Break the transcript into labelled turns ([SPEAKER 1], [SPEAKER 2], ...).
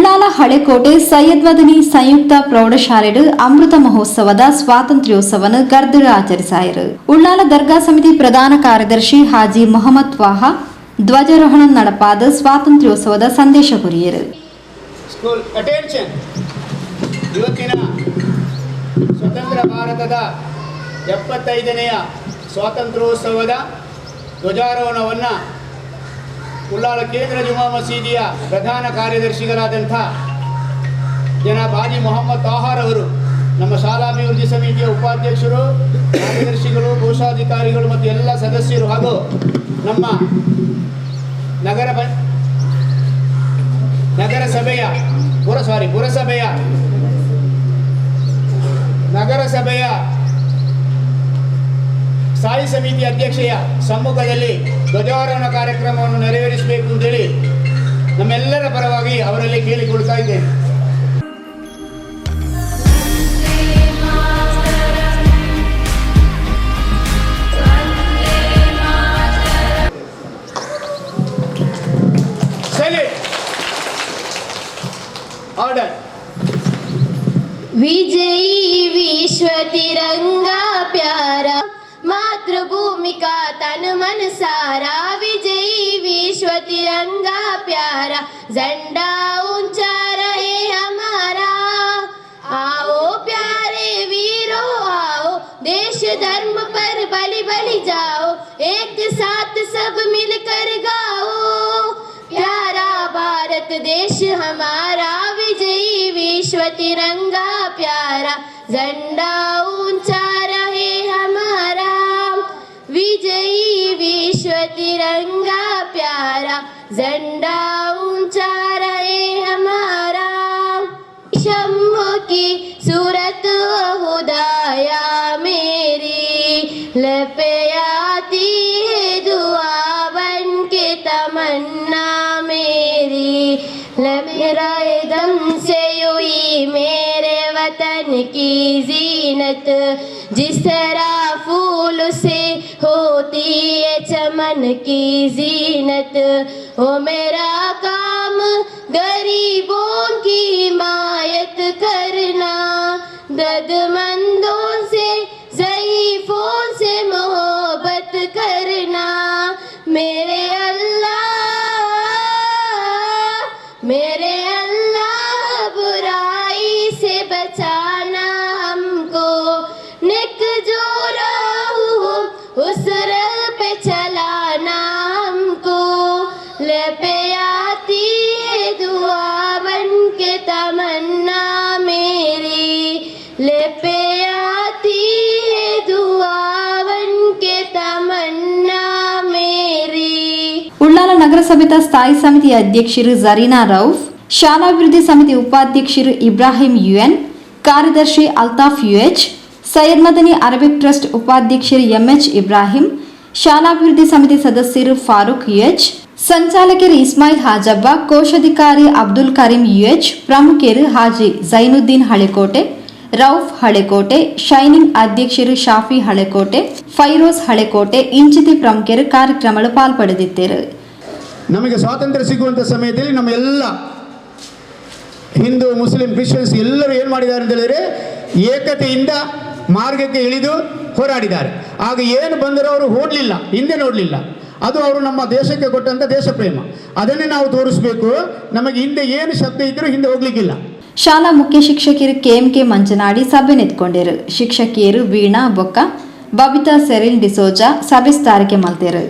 [SPEAKER 1] ಉಳ್ಳಾಲ ಹಳೆಕೋಟೆ ಸೈಯದ್ ಮದನಿ ಸಂಯುಕ್ತ ಪ್ರೌಢಶಾಲೆಡು ಅಮೃತ ಮಹೋತ್ಸವದ ಸ್ವಾತಂತ್ರ್ಯೋತ್ಸವನ ಗರ್ದಳ ಆಚರಿಸಾಯರು. ಉಳ್ಳಾಲ ದರ್ಗಾ ಸಮಿತಿ ಪ್ರಧಾನ ಕಾರ್ಯದರ್ಶಿ ಹಾಜಿ ಮೊಹಮ್ಮದ್ ವಾಹಾ ಧ್ವಜಾರೋಹಣ ನಡಪಾದ ಸ್ವಾತಂತ್ರ್ಯೋತ್ಸವದ ಸಂದೇಶ ಕುರಿಯರು.
[SPEAKER 2] ಇವತ್ತಿನ ಸ್ವತಂತ್ರ ಭಾರತದ 75ನೇ ಸ್ವಾತಂತ್ರ್ಯೋತ್ಸವದ ಧ್ವಜಾರೋಹಣವನ್ನು ಉಳ್ಳಾಲ ಕೇಂದ್ರ ಜುಮಾ ಮಸೀದಿಯ ಪ್ರಧಾನ ಕಾರ್ಯದರ್ಶಿಗಳಾದಂಥ ಜನಾಬ್ ಹಾಜಿ ಮೊಹಮ್ಮದ್ ತಾಹಾರ್ ಅವರು, ನಮ್ಮ ಶಾಲಾಭಿವೃದ್ಧಿ ಸಮಿತಿಯ ಉಪಾಧ್ಯಕ್ಷರು, ಕಾರ್ಯದರ್ಶಿಗಳು, ಕೋಶಾಧಿಕಾರಿಗಳು ಮತ್ತು ಎಲ್ಲ ಸದಸ್ಯರು ಹಾಗೂ ನಮ್ಮ ನಗರಸಭೆಯ ಸ್ಥಾಯಿ ಸಮಿತಿ ಅಧ್ಯಕ್ಷೆಯ ಸಮ್ಮುಖದಲ್ಲಿ ಧ್ವಜಾರೋಹಣ ಕಾರ್ಯಕ್ರಮವನ್ನು ನೆರವೇರಿಸಬೇಕು ಅಂತೇಳಿ ನಮ್ಮೆಲ್ಲರ ಪರವಾಗಿ ಅವರಲ್ಲಿ ಕೇಳಿಕೊಳ್ತಾ ಇದ್ದೇನೆ. ಆರ್ಡರ್.
[SPEAKER 3] विजयी विश्व तिरंगा प्यारा, मातृभूमि का तन मन सारा. विजयी विश्व तिरंगा प्यारा, झंडा ऊंचा रहे हमारा. आओ प्यारे वीरों आओ, देश धर्म पर बलि बलि जाओ. एक साथ सब मिलकर गाओ, प्यारा भारत देश हमारा. विजयी विश्व तिरंगा प्यारा, झंडा ऊंचा रहे हमारा. विजयी विश्व तिरंगा प्यारा, झंडा ऊंचा रहे हमारा. शम्मो की सूरत खुदाया मेरी, लपे आती है दुआ बन के तमन्ना मेरी. मेरा दम से हुई मेरे वतन की जीनत, जिस तरह फूल से होती है चमन की जीनत. ओ मेरा काम गरीबों की हिमायत करना, दर्दमंदों से ज़ईफ़ों से मोहब्बत करना. मेरे अल्लाह बुराई से बचाना हमको. नेक जो राह हो उस राह पे चलाना हमको. लपे आती है दुआ बन के तमन्ना मेरी. लपे आती है दुआ बन के तमन्ना मेरी.
[SPEAKER 1] ಉಳ್ಳಾಲ ನಗರಸಭೆಯ ಸ್ಥಾಯಿ ಸಮಿತಿ ಅಧ್ಯಕ್ಷರು ಜರೀನಾ ರೌಫ್, ಶಾಲಾಭಿವೃದ್ಧಿ ಸಮಿತಿ ಉಪಾಧ್ಯಕ್ಷರು ಇಬ್ರಾಹಿಂ ಯುಎನ್, ಕಾರ್ಯದರ್ಶಿ Altaf UH, Syed Madani Arabic trust ಉಪಾಧ್ಯಕ್ಷರು ಎಂಎಚ್ ಇಬ್ರಾಹಿಂ, ಶಾಲಾಭಿವೃದ್ಧಿ ಸಮಿತಿ ಸದಸ್ಯರು ಫಾರೂಕ್ ಯುಎಚ್, ಸಂಚಾಲಕರು ಇಸ್ಮಾಯಿಲ್ ಹಾಜಬ್ಬ, ಕೋಶಾಧಿಕಾರಿ ಅಬ್ದುಲ್ ಕರೀಂ ಯುಎಚ್, ಪ್ರಮುಖರು ಹಾಜಿ ಜೈನುದ್ದೀನ್ ಹಳೆಕೋಟೆ, ರೌಫ್ ಹಳೆಕೋಟೆ, ಶೈನಿಂಗ್ ಅಧ್ಯಕ್ಷರು ಶಾಫಿ ಹಳೆಕೋಟೆ, ಫೈರೋಸ್ ಹಳೆಕೋಟೆ ಇಂಚಿತಿ ಪ್ರಮುಖರು ಕಾರ್ಯಕ್ರಮಗಳು ಪಾಲ್ಪಡೆದಿದ್ದರು.
[SPEAKER 2] ನಮಗೆ ಸ್ವಾತಂತ್ರ್ಯ ಸಿಗುವಂಥ ಸಮಯದಲ್ಲಿ ನಮ್ಮ ಎಲ್ಲ ಹಿಂದೂ ಮುಸ್ಲಿಂ ಕ್ರಿಶ್ಚಿಯನ್ಸ್ ಎಲ್ಲರೂ ಏನು ಮಾಡಿದ್ದಾರೆ ಅಂತ ಹೇಳಿದರೆ ಏಕತೆಯಿಂದ ಮಾರ್ಗಕ್ಕೆ ಇಳಿದು ಹೋರಾಡಿದ್ದಾರೆ. ಆಗ ಏನು ಬಂದರೂ ಅವರು ಓಡಲಿಲ್ಲ, ಹಿಂದೆ ನೋಡಲಿಲ್ಲ. ಅದು ಅವರು ನಮ್ಮ ದೇಶಕ್ಕೆ ಕೊಟ್ಟಂಥ ದೇಶ ಪ್ರೇಮ. ಅದನ್ನೇ ನಾವು ತೋರಿಸಬೇಕು. ನಮಗೆ ಹಿಂದೆ ಏನು ಶಬ್ದ ಇದ್ದರೂ ಹಿಂದೆ ಹೋಗ್ಲಿಕ್ಕಿಲ್ಲ.
[SPEAKER 1] ಶಾಲಾ ಮುಖ್ಯ ಶಿಕ್ಷಕರು ಕೆಎಂಕೆ ಮಂಚನಾಡಿ ಸಭೆ ನೆತ್ಕೊಂಡರು. ಶಿಕ್ಷಕಿಯರು ವೀಣಾ ಬೊಕ್ಕ, ಬಬಿತಾ ಸೆರಿಲ್ ಡಿಸೋಜಾ ಸಭೆ ಸ್ಥಾರಿಕೆ ಮಲ್ತೇರು.